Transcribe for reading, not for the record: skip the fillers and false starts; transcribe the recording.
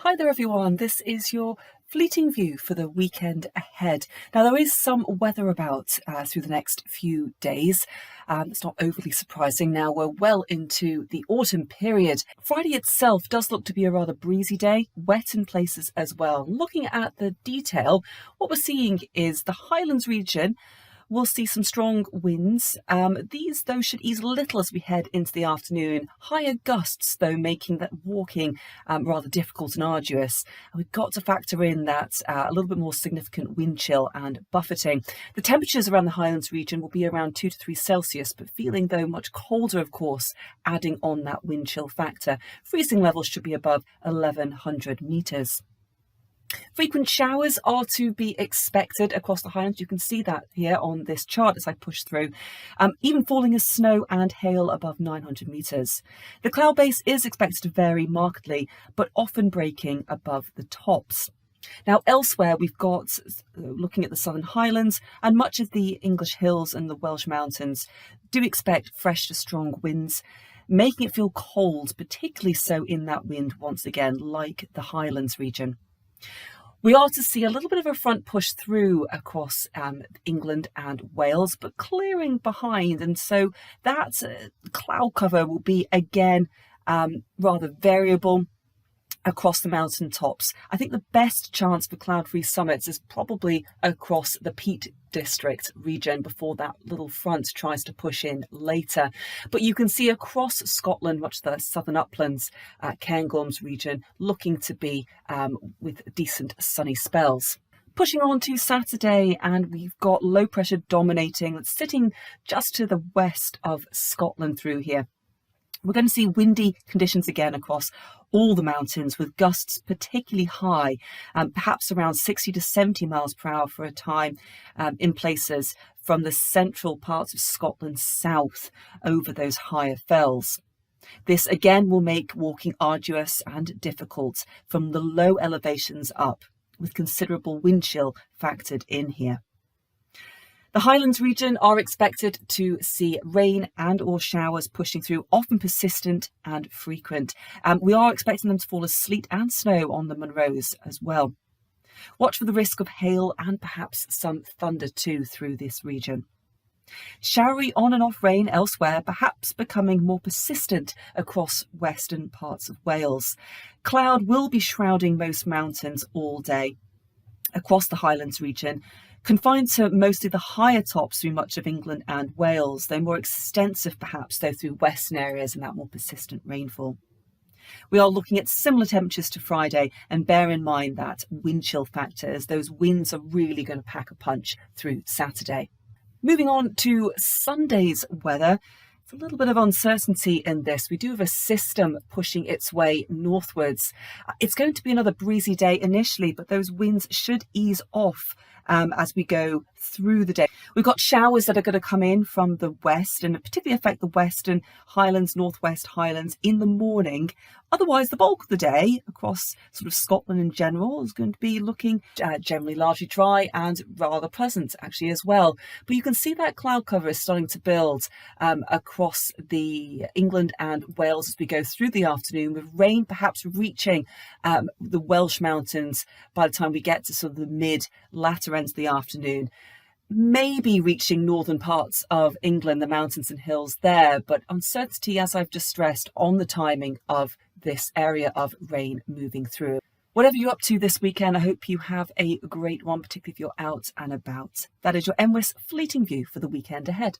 Hi there everyone, this is your fleeting view for the weekend ahead. Now there is some weather about through the next few days. It's not overly surprising now we're well into the autumn period. Friday itself does look to be a rather breezy day, wet in places as well. Looking at the detail, what we're seeing is the Highlands region. We'll see some strong winds. These, though, should ease a little as we head into the afternoon. Higher gusts, though, making that walking rather difficult and arduous. And we've got to factor in that a little bit more significant wind chill and buffeting. The temperatures around the Highlands region will be around 2 to 3 Celsius, but feeling, though, much colder, of course, adding on that wind chill factor. Freezing levels should be above 1,100 metres. Frequent showers are to be expected across the Highlands. You can see that here on this chart as I push through. Even falling as snow and hail above 900 metres. The cloud base is expected to vary markedly, but often breaking above the tops. Now elsewhere we've got, looking at the Southern Highlands and much of the English hills and the Welsh mountains, do expect fresh to strong winds, making it feel cold, particularly so in that wind once again, like the Highlands region. We are to see a little bit of a front push through across England and Wales, but clearing behind, and so that cloud cover will be again rather variable across the mountain tops. I think the best chance for cloud-free summits is probably across the Peak District region before that little front tries to push in later. But you can see across Scotland, much of the southern uplands, Cairngorms region, looking to be with decent sunny spells. Pushing on to Saturday, and we've got low pressure dominating. It's sitting just to the west of Scotland through here. We're going to see windy conditions again across all the mountains, with gusts particularly high, perhaps around 60 to 70 miles per hour for a time in places from the central parts of Scotland south over those higher fells. This again will make walking arduous and difficult from the low elevations up, with considerable wind chill factored in here. The Highlands region are expected to see rain and or showers pushing through, often persistent and frequent. We are expecting them to fall as sleet and snow on the Munros as well. Watch for the risk of hail and perhaps some thunder too through this region. Showery on and off rain elsewhere, perhaps becoming more persistent across western parts of Wales. Cloud will be shrouding most mountains all day across the Highlands region, confined to mostly the higher tops through much of England and Wales, though more extensive perhaps though through western areas and that more persistent rainfall. We are looking at similar temperatures to Friday, and bear in mind that wind chill factor, as those winds are really going to pack a punch through Saturday. Moving on to Sunday's weather. A little bit of uncertainty in this. We do have a system pushing its way northwards. It's going to be another breezy day initially, but those winds should ease off as we go through the day. We've got showers that are going to come in from the west and particularly affect the western Highlands, northwest Highlands in the morning. Otherwise, the bulk of the day across sort of Scotland in general is going to be looking generally largely dry and rather pleasant actually as well. But you can see that cloud cover is starting to build across the England and Wales as we go through the afternoon, with rain perhaps reaching the Welsh mountains by the time we get to sort of the latter ends of the afternoon. Maybe reaching northern parts of England, the mountains and hills there, but uncertainty, as I've just stressed, on the timing of this area of rain moving through. Whatever you're up to this weekend, I hope you have a great one, particularly if you're out and about. That is your NWIS Fleeting View for the weekend ahead.